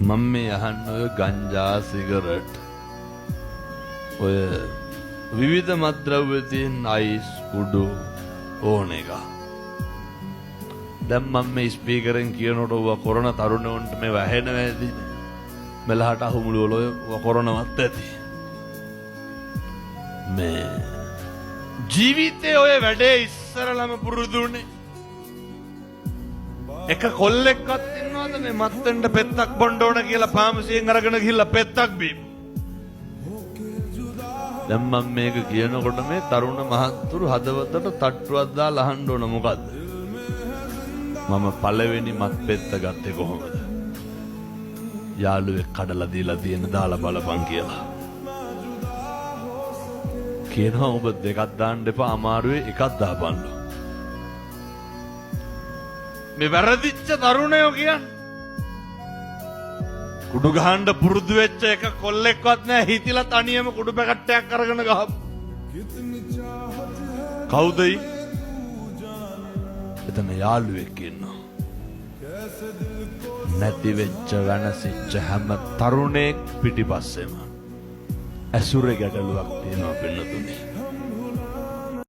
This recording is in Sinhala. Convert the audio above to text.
මම මේ අහන්නේ ඔය ගංජා සිගරට් ඔය විවිධ මත්ද්‍රව්‍ය තියෙන අයිස් කුඩු ඕන එක. දැන් මම මේ ස්පීකරෙන් කියනකොට ඔය කොරෝන තරුණයන්ට මේ වැහෙන වැඩි මෙලහට අහුමුළු වල ඔය කොරෝනවත් ඇති. මේ ජීවිතේ ඔය වැඩේ ඉස්සරලම පුරුදුනේ. එක කොල්ලෙක්වත් ඉන්නවද මේ මත්ෙන්ට පෙත්තක් බොන්න ඕන කියලා ෆාමසියෙන් අරගෙන ගිහිල්ලා පෙත්තක් බීපු. දැන් මම මේක කියනකොට මේ තරුණ මහත්තුරු හදවතට තට්ටුවක් දාලා අහන්න ඕන මොකද්ද? මම පළවෙනි මත් පෙත්ත ගත්තේ කොහොමද? යාළුවෙක් කඩලා දීලා තියෙන දාලා බලපන් කියලා. කියනවා ඔබ දෙකක් දාන්න එපා අමාරුවේ එකක් දාපන්ලු. මේ වැරදිච්ච තරුණයෝ කියන්නේ කුඩු ගහන්න පුරුදු වෙච්ච එක කොල්ලෙක්වත් නැහැ හිතිලා තනියම කුඩු පැකට්ටයක් අරගෙන ගහපු. කවුදයි? එතන යාළුවෙක් ඉන්නවා. නැති වෙච්ච වෙනසිච්ච හැම තරුණෙක් පිටිපස්සෙම ඇසුරේ ගැටලුවක් තියෙනවා පින්නතුනේ.